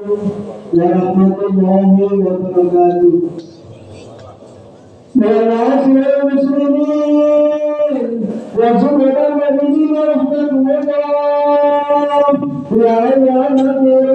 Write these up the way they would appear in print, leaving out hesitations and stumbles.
warahmatullahi wabarakatuh. Ma'asyiral muslimin wa subhanal ladzi rahmatullah ya ayyuhalladzina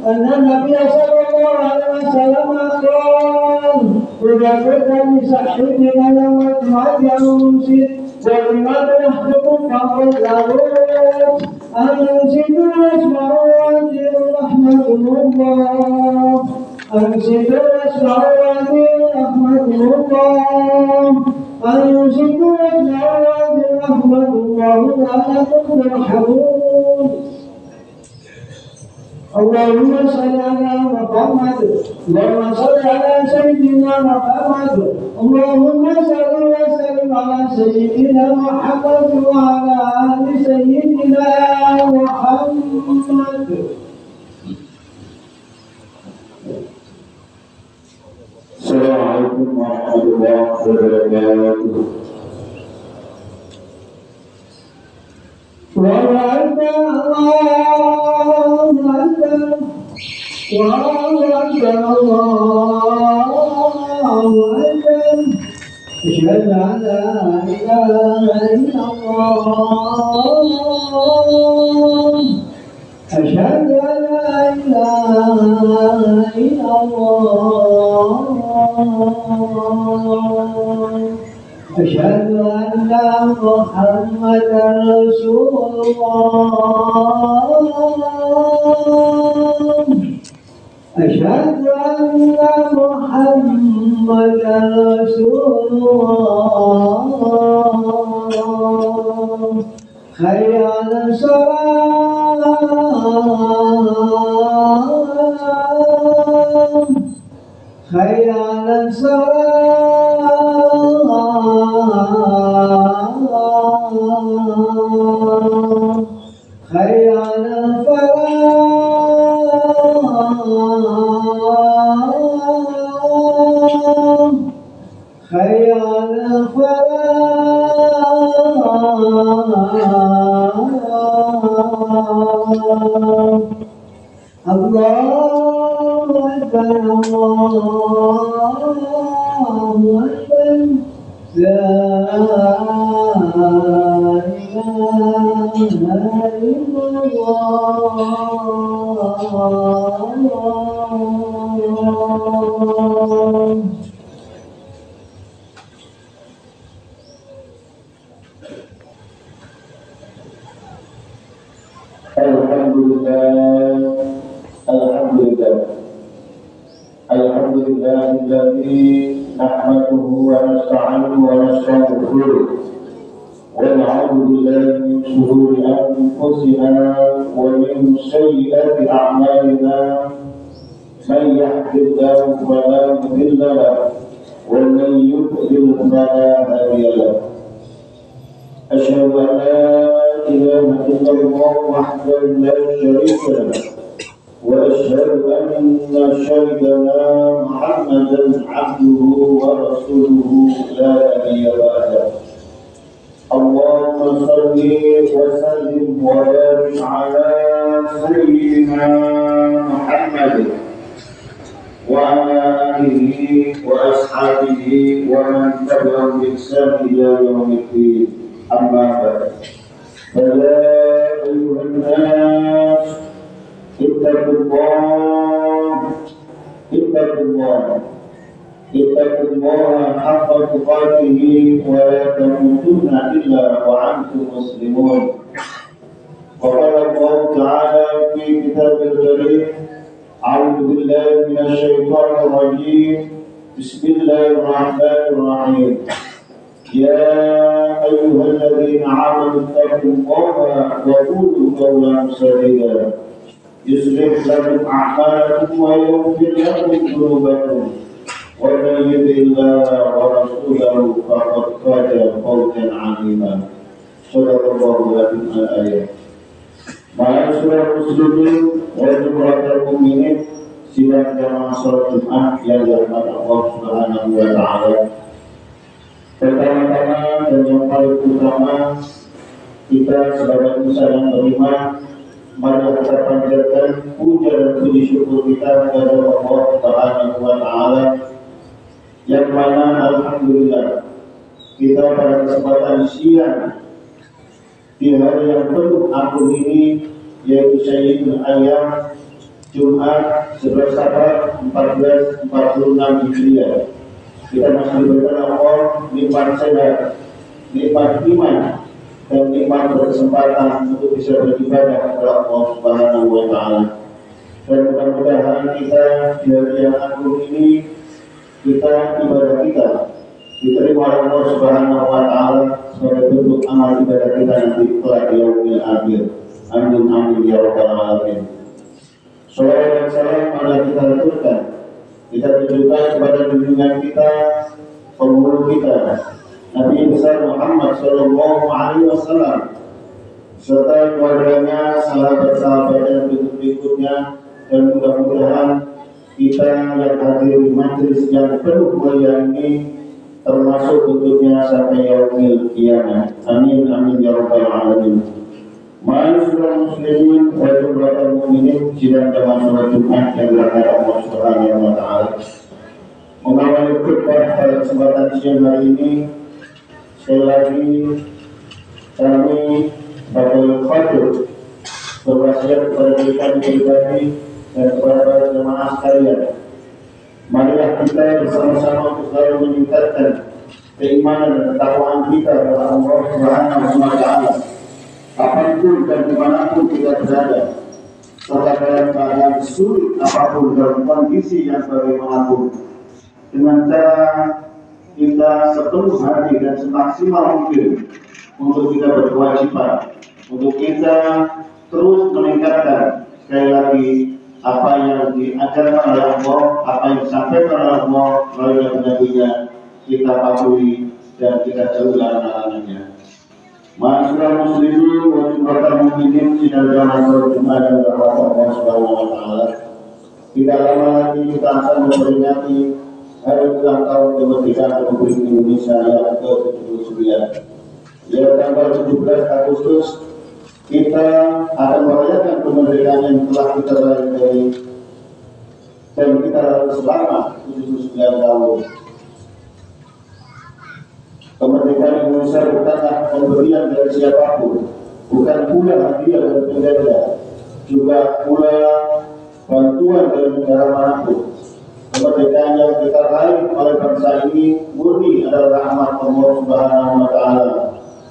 anna nabiyya sallallahu alaihi wasallam qala idza sahibina yawmat ma'amun وَلِمَنْ يَحْكُمُ فَقَدْ لَهُ أَنْصِتُوا وَاسْمَعُوا وَأَطِيعُوا رَحْمَةَ اللَّهِ أَنْصِتُوا وَاسْمَعُوا وَأَطِيعُوا رَحْمَةَ اللَّهِ أَنْصِتُوا وَاسْمَعُوا وَأَطِيعُوا رَحْمَةَ اللَّهِ لَعَلَّكُمْ تُرْحَمُونَ اللهم صل على محمد اللهم صل على سيدنا محمد اللهم صل وسلم على سيدنا محمد وعلى آل سيدنا محمد. Assalamualaikum warahmatullahi wabarakatuh. أشهد أن لا إله إلا الله أشهد أن لا إله إلا الله أشهد أن محمدا رسول الله أشهد أن محمدا رسول الله حي على الصلاة حي على الصلاة حي على الفلاح حي على الفلاح الله أكبر الله أكبر لا إله إلا الله. Alhamdulillah alladzi nahmaduhu wa nasta'inuhu wa nastaghfiruh wa na'udzu billahi min shururi anfusina wa min sayyiati a'malina man yahdihillahu fala mudilla lahu wa man yudlil fala hadiya lahu. Asyhadu an la ilaha illallah wahdahu la syarika lahu وأشهد أن سيدنا محمدا عبده ورسوله لا نبي بعده. اللهم صل وسلم وبارك على سيدنا محمد وعلى آله وأصحابه ومن تبعهم بإحسان إلى يوم الدين. أما بعد فيا أيها الناس اتقوا الله حق تقاته ولا تموتن إلا وأنتم مسلمون. وقال الله تعالى في كتابه الكريم أعوذ بالله من الشيطان الرجيم بسم الله الرحمن الرحيم يا أيها الذين آمنوا اتقوا الله وقولوا قولا سديدا يصلح لكم أعمالكم ويغفر لكم ذنوبكم ومن يطع الله ورسوله فقد فاز فوزا عظيما. صدق الله العظيم. الآية. Ma'asyiral muslimin wa jumlatul mu'minin, sidang jamaah salat Jumat yang dirahmati Allah Subhanahu wa taala. Pertama-tama dan yang paling utama, kita sebagai usaha yang beriman Mari kita panjatkan puja dan puji syukur kita kepada Allah Subhanahu wa Ta'ala, yang mana alhamdulillah kita pada kesempatan siang di hari yang penuh agung ini, yaitu Sayyidul Ayyam, Jumat 11 Safar 1446 Hijriah, kita masih diberikan Allah nikmat sehat, nikmat iman, dan nikmat berkesempatan untuk bisa beribadah kepada Allah Subhanahu wa Ta'ala. Dan mudah-mudahan kita di hari yang agung ini, ibadah kita diterima oleh Allah Subhanahu wa Ta'ala sebagai bentuk amal ibadah kita nanti kelak di yaumil akhir. Amin amin ya rabbal alamin. Salawat dan salam mari kita haturkan, kita tunjukkan kepada junjungan kita, penghulu kita, Nabi besar Muhammad Sallallahu Alaihi Wasallam, serta keluarganya, sahabat-sahabat dan berikutnya, dan mudah-mudahan kita yang hadir di majelis yang penuh mulia ini termasuk tentunya sampai yaumil qiyamah. Amin amin ya rabbal alamin. Ma'asyiral muslimin wa jumlatul mu'minin, sidang jamaah salat Jumat yang dirahmati Allah Subhanahu wa Ta'ala. Mengawali khutbah pada kesempatan siang hari ini, sekali lagi kami sebagai khatib berwasiat kepada diri kami pribadi dan kepada jemaah sekalian, marilah kita bersama-sama untuk selalu meningkatkan keimanan dan ketakwaan kita kepada Allah Subhanahu wa Ta'ala, kapanpun dan dimanapun kita berada, serta dalam keadaan sulit apapun, dalam kondisi yang bagaimanapun, dengan cara kita sepenuh hati dan semaksimal mungkin untuk kita berkewajiban, untuk kita terus meningkatkan sekali lagi apa yang diajarkan oleh Allah, apa yang disampaikan oleh Allah melalui Nabi-Nya, kita patuhi dan kita jauhi larangan-larangannya. Ma'asyiral muslimin wa jumlatul mu'minin, sidang jamaah salat Jumat yang dirahmati Allah Subhanahu wa Ta'ala. Tidak lama lagi kita akan memperingati hari ulang tahun kemerdekaan Republik Indonesia yang ke-79. Yaitu tanggal 17 Agustus kita akan merayakan kemerdekaan yang telah kita raih dan kita selama 79 tahun. Kemerdekaan Indonesia bukanlah pemberian dari siapapun, bukan pula hadiah dari penjajah, juga pula bantuan dari negara manapun. Kemerdekaan yang kita raih oleh bangsa ini murni adalah rahmat Allah Subhanahu wa Ta'ala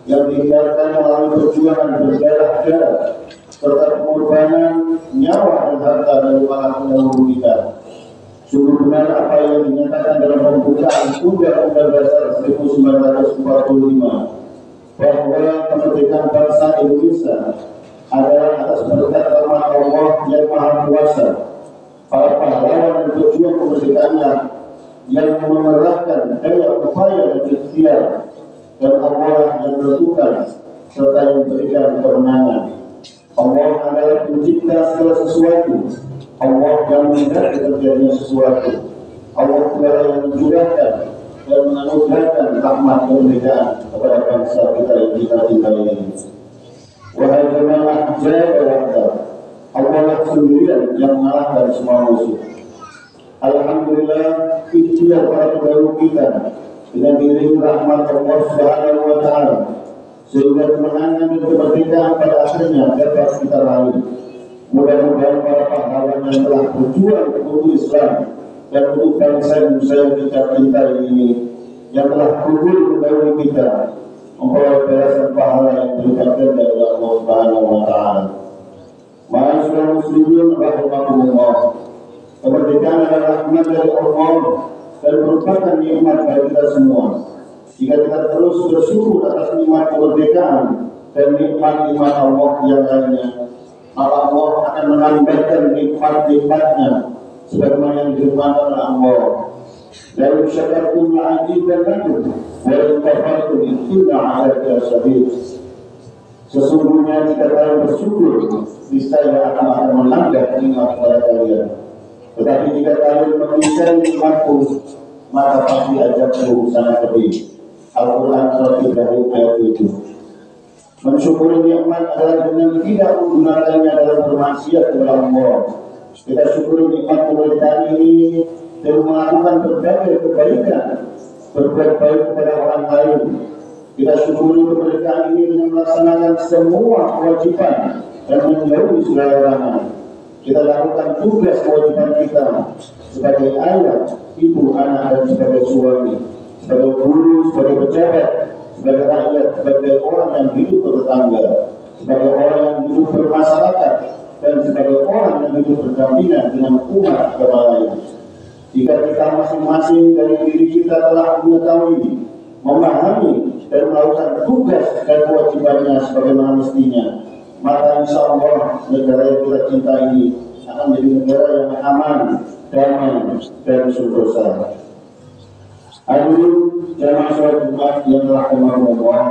yang dihindarkan melalui perjuangan berdarah-darah serta pengorbanan nyawa dan harta dari para pendahulu kita. Sungguh benar apa yang dinyatakan dalam pembukaan Undang-Undang Dasar 1945 bahwa kemerdekaan bangsa Indonesia adalah atas berkat rahmat Allah yang Maha Kuasa. Para pahlawan dan pejuang kemerdekaannya yang mengerahkan daya upaya dan ikhtiar, dan Allah yang menentukan serta yang memberikan kemenangan. Allah adalah pencipta segala sesuatu. Allah yang menghendaki terjadinya sesuatu. Allah yang mencurahkan dan menganugerahkan rahmat kemerdekaan kepada bangsa kita yang kita cintai ini. Wahai jemaah jaya, Allah sendirian yang mengalahkan semua musuh. Alhamdulillah, ikhtiar para pendahulu kita dengan diri rahmat Allah Subhanahu wa Ta'ala, sehingga kemenangan dan kemerdekaan pada akhirnya dapat kita raih. Mudah-mudahan para pahlawan yang telah berjuang untuk Islam dan untuk bangsa Indonesia yang kita cintai ini, yang telah gugur mendahului kita, memperoleh balasan pahala yang berlipat dari Allah Subhanahu wa Ta'ala. Ma'asyiral muslimin rahimakumullah, kemerdekaan adalah rahmat dari Allah dan merupakan nikmat bagi kita semua. Jika kita terus bersyukur atas nikmat kemerdekaan dan nikmat-nikmat Allah yang lainnya, maka Allah akan menambahkan nikmat-nikmatnya sebagaimana yang difirmankan oleh Allah. La in syakartum la'azidannakum wa in kafartum inna 'adzabi lasyadid. Sesungguhnya jika kalian bersyukur, niscaya akan menambah nikmat kepada kalian. Tetapi jika kalian mengingkari nikmatku, maka pasti azabku sangat pedih. Al-Quran Surat Ibrahim ayat 7. Mensyukuri nikmat adalah dengan tidak menggunakannya dalam bermaksiat kepada Allah. Kita syukuri nikmat kemerdekaan ini dan melakukan berbagai kebaikan, berbuat baik kepada orang lain. Kita syukuri kemerdekaan ini dengan melaksanakan semua kewajiban dan menjauhi segala larangan. Kita lakukan tugas kewajiban kita sebagai ayah, ibu, anak, dan sebagai suami, sebagai guru, sebagai pejabat, sebagai rakyat, sebagai orang yang hidup bertetangga, sebagai orang yang hidup bermasyarakat, dan sebagai orang yang hidup berdampingan dengan umat agama lain. Jika kita masing-masing dari diri kita telah mengetahui, memahami, dan melakukan tugas dan kewajibannya sebagaimana mestinya, maka insya Allah negara yang kita cinta ini akan menjadi negara yang aman, damai, dan sentosa. Hadirin jamaah sholat Jumat yang telah Allah,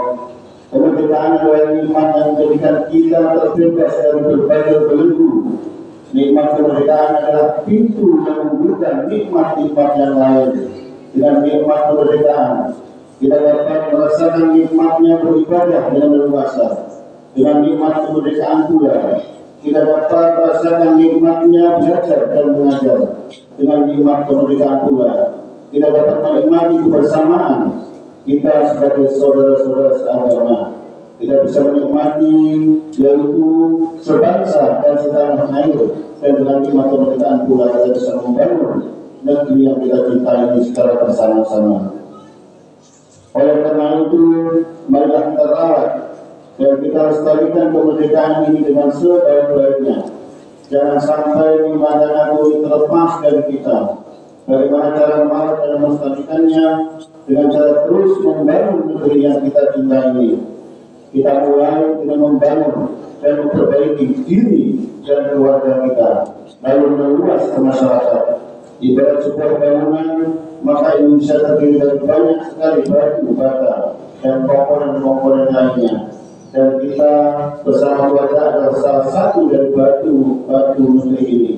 kemerdekaan adalah nikmat yang menjadikan kita terbebas dari berbagai belenggu. Nikmat kemerdekaan adalah pintu yang membuka nikmat-nikmat yang lain. Dengan nikmat kemerdekaan, kita dapat merasakan nikmatnya beribadah dengan leluasa. Dengan nikmat kemerdekaan pula, kita dapat merasakan nikmatnya belajar dan mengajar. Dengan nikmat kemerdekaan pula, kita dapat menikmati kebersamaan kita sebagai saudara-saudara seagama. Kita bisa menikmati yaitu sebangsa dan setanah air, dan dengan nikmat kemerdekaan pula kita bisa membangun negeri yang kita cintai ini secara bersama-sama. Oleh karena itu, marilah kita rawat dan kita lestarikan kemerdekaan ini dengan sebaik-baiknya. Jangan sampai ibadah Nabi terlepas dari kita. Bagaimana cara merawat dan melestarikannya? Dengan cara terus membangun negeri yang kita cintai ini. Kita mulai dengan membangun dan memperbaiki diri dan keluarga kita, lalu meluas ke masyarakat. Ibarat sebuah bangunan, maka Indonesia terdiri dari banyak sekali batu bata dan komponen-komponen lainnya. Dan kita bersama keluarga adalah salah satu dari batu negeri ini.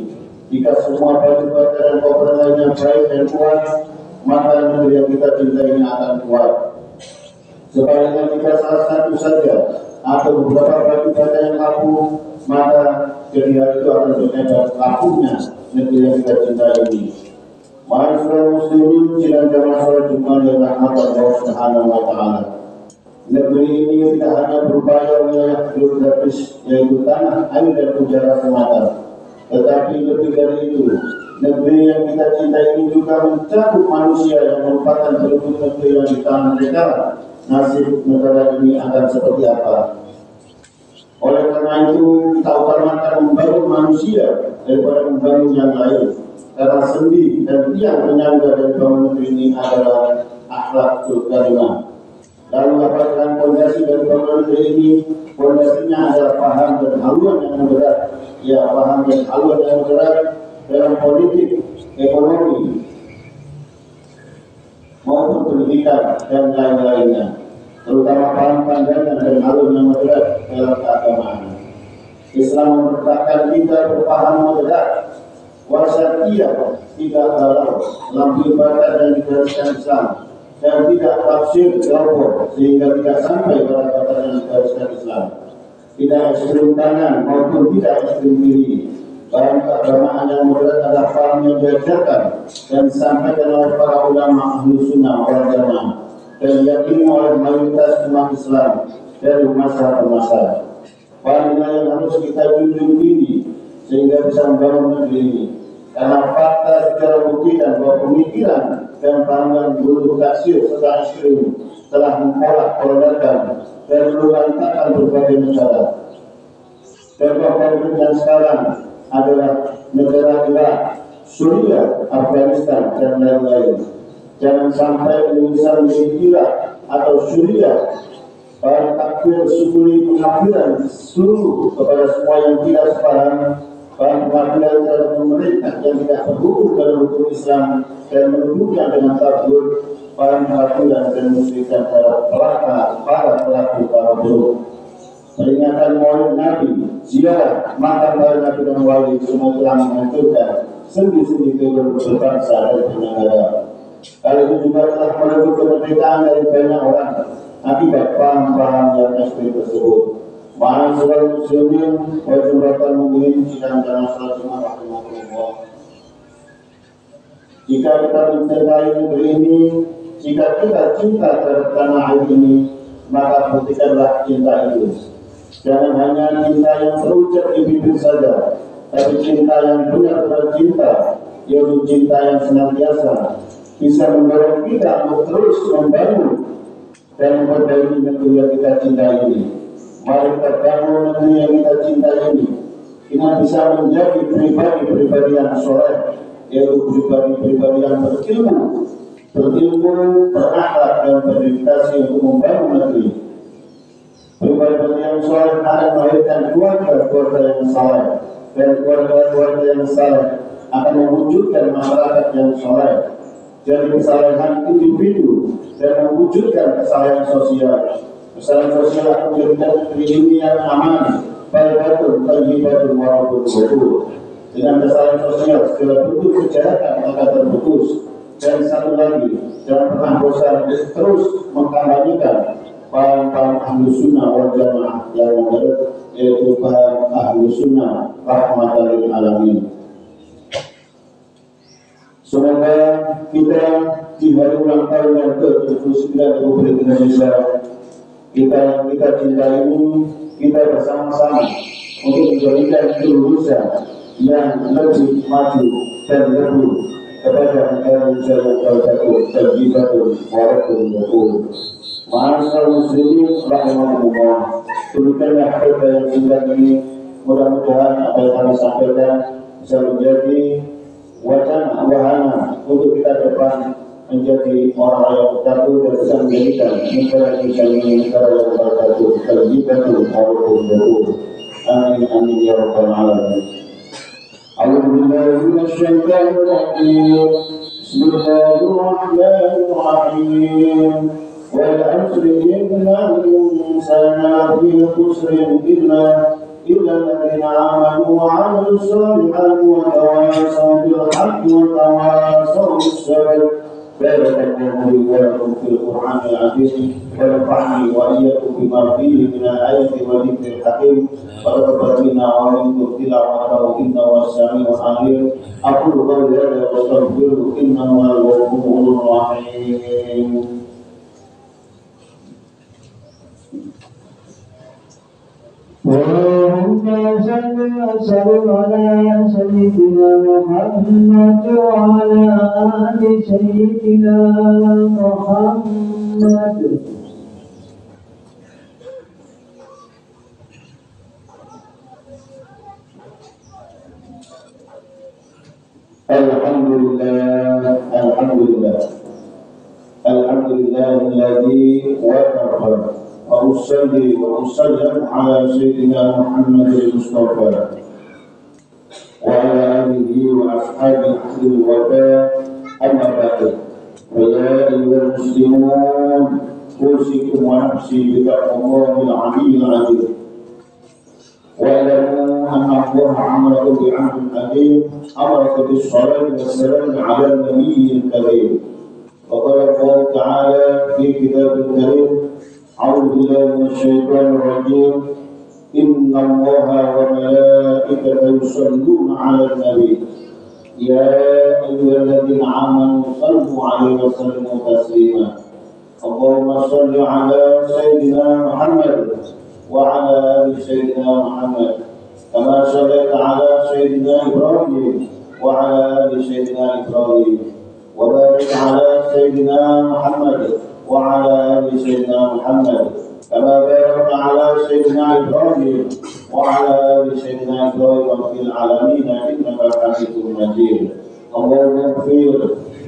Jika semua batu bata dan komponen lainnya baik dan kuat, maka negeri yang kita cintai ini akan kuat. Sebaliknya jika salah satu saja atau beberapa batu bata yang rapuh, maka jadi hal itu akan berakibat rapuhnya negeri yang kita cintai ini. Ma'asyiral muslimin dan jamaah sholat Jumat yang rahmat Allah Subhanahu wa taala. Negeri ini tidak hanya berupaya wilayah geografis yaitu tanah, air, dan udara semata, tetapi lebih dari itu, negeri yang kita cintai ini juga mencakup manusia yang merupakan penduduk negeri yang di tanah mereka. Nasib negara ini akan seperti apa? Oleh karena itu, kita utamakan membangun manusia daripada membangun yang lain. Karena sendi dan tiang penyangga dari bangunan negeri ini adalah akhlakul karimah. Lalu apa dengan fondasi dari bangunan negeri ini? Fondasinya adalah paham dan haluan yang moderat. Ya, paham dan haluan yang moderat dalam politik, ekonomi, maupun pendidikan dan lain-lainnya, terutama paham pandangan dan haluan yang moderat dalam keagamaan. Islam memerintahkan kita berpaham moderat, wasatiyah, tidak galau dalam ibadah dan digariskan Islam, dan tidak tafsir kelompok sehingga tidak sampai pada kata yang digariskan Islam. Tidak ekstrim kanan maupun tidak ekstrim kiri. Bahan keagamaan yang moderat adalah paham yang diajarkan dan disampaikan oleh para ulama ahlu sunnah wal jamaah dan diyakini oleh mayoritas umat Islam dari masa ke masa. Paham yang harus kita junjung tinggi sehingga bisa membangun negeri ini. Karena fakta secara buktikan bahwa pemikiran dan pandangan guru taksir serta ekstrim telah mempolak poledakan dan meluangkan berbagai negara. Contoh konkret yang sekarang adalah negara Irak, Suriah, Afghanistan, dan lain-lain. Jangan sampai Indonesia menjadi Irak atau Suriah para takfir sukuri pengafiran seluruh kepada semua yang tidak sepaham, para pengafiran terhadap pemerintah yang tidak berhukum dalam hukum Islam dan menuduhnya dengan takfir, para pengafiran dan musyrikan terhadap para pelaku buruk. Peringatan Maulid Nabi, ziarah, makam bayi Nabi dan wali semua telah menghancurkan sendi-sendi kehidupan berbangsa dan bernegara. Kali itu juga telah merebut kemerdekaan dari banyak orang akibat paham-paham yang ekstrim tersebut. Ma'asyiral muslimin wa jumlatal mu'minin sidang dan salat Jumat rahimahullah. Jika kita mencintai negeri ini, jika kita cinta terhadap tanah air ini, maka buktikanlah cinta itu. Jangan hanya cinta yang terucap di bibir saja, tapi cinta yang benar-benar cinta, yaitu cinta yang senantiasa bisa mendorong kita untuk terus membangun dan memperbaiki negeri yang kita cintai ini. Mari kita bangun negeri yang kita cintai ini. Kita bisa menjadi pribadi-pribadi yang soleh, yaitu pribadi-pribadi yang berilmu, berakhlak dan berdedikasi untuk membangun negeri. Pribadi yang soleh akan melahirkan keluarga-keluarga yang soleh, dan keluarga-keluarga yang soleh akan mewujudkan masyarakat yang soleh. Jadi kesalahan individu dan mewujudkan kesalahan sosial. Kesalahan sosial akan menjadikan negeri ini yang aman, baldatun thayyibatun wa rabbun ghafur. Dengan kesalahan sosial segala bentuk kejahatan akan terputus. Dan satu lagi, jangan pernah bosan terus mengkampanyekan paham-paham ahlu sunnah wal jamaah yang moderat, yaitu paham ahlu sunnah rahmatan lil alamin. Semoga kita di hari ulang tahun yang ke-79 Republik Indonesia, kita yang kita cintai ini, kita bersama-sama untuk menjadikan Indonesia yang lebih maju dan lebih kepada negara Indonesia yang bersatu, terjibatun, warabatun, betul. Ma'asyiral muslimin rahimahullah. Demikianlah khutbah yang singkat ini. Mudah-mudahan apa yang kami sampaikan bisa menjadi wahana untuk kita depan menjadi orang yang bersatu dan bisa menjadikan negara Indonesia ini negara yang bersatu, terjibatun, warabatun, betul. Amin amin ya rabbal alamin. أعوذ بالله من الشيطان الرجيم بسم الله الرحمن الرحيم والعصر إن الإنسان لفي خسر إلا الذين آمنوا وعملوا الصالحات وتواصوا بالحق وتواصوا بالصبر. بارك الله لي ولكم في القرآن العظيم ونفعني وإياكم بما فيه من الآيات والذكر الحكيم وتقبل منا ومنكم تلاوته إنه هو السميع العليم. أقول قولي هذا وأستغفره إنه هو الغفور الرحيم. اللهم صل وسلم على سيدنا محمد وعلى آل سيدنا محمد. الحمد لله الذي وكفى وأصلي وأسلم على سيدنا محمد المصطفى وعلى آله وأصحابه أهل الوفاء. أما بعد، فيا أيها المسلمون أوصيكم ونفسي بتقوى الله العلي العظيم. واعلموا أن الله أمركم بأمر عظيم، أمرك بالصلاة والسلام على النبي الكريم. وقال الله تعالى في كتاب الكريم: أعوذ بالله من الشيطان الرجيم. إن الله وملائكته يصلون على النبي يا أيها الذين آمنوا صلوا عليه وسلموا تسليما. اللهم صل على سيدنا محمد وعلى آل سيدنا محمد كما صليت على سيدنا إبراهيم وعلى آل سيدنا إبراهيم، وبارك على سيدنا محمد وعلى آل سيدنا محمد كما باركت على سيدنا إبراهيم وعلى آل سيدنا إبراهيم في العالمين إنك حميد مجيد. اللهم اغفر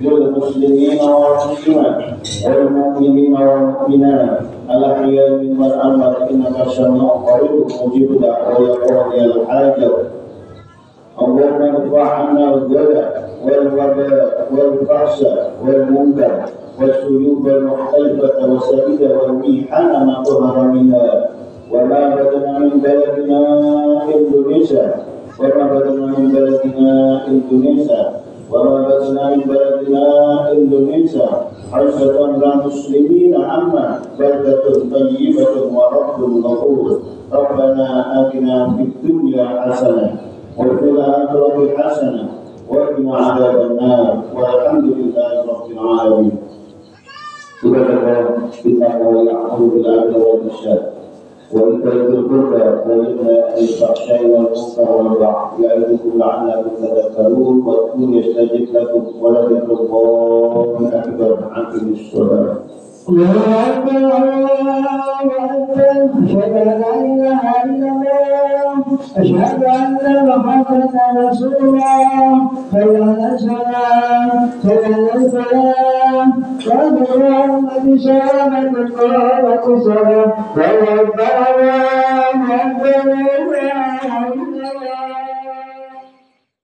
للمسلمين والمسلمات والمؤمنين والمؤمنات الأحياء منهم والأموات إنك سميع قريب مجيب دعوة قاضي الحاجة. اللهم ارفع عنا البلاء والوباء والفحشاء والمنكر والسيوف المختلفة والسديد والميحان ما ظهر منها وما بدن من بلدنا إندونيسيا وما بدن من بلدنا إندونيسيا وما بدن من بلدنا إندونيسيا حجة للمسلمين عما بلدة طيبة ورب غفور ربنا آتنا في الدنيا حسنة وفي الآخرة حسنة وقنا عذاب النار والحمد لله رب العالمين. Subhanallah, kita mulai alhamdulillah wa bisyar. Wa idzal qurba wa inna al-fahsya'i wal munkar wal baghi ya'idukum la'allakum tadhakkarun wa qul yastajib lakum wa la tadhkurun akbar 'aqimis shalah. الله أكبر الله أكبر أشهد أن لا إله إلا الله أشهد أن محمدا رسول الله حي على الصلاة حي على الفلاح قد قامت الصلاة قامت الصلاة الله أكبر الله أكبر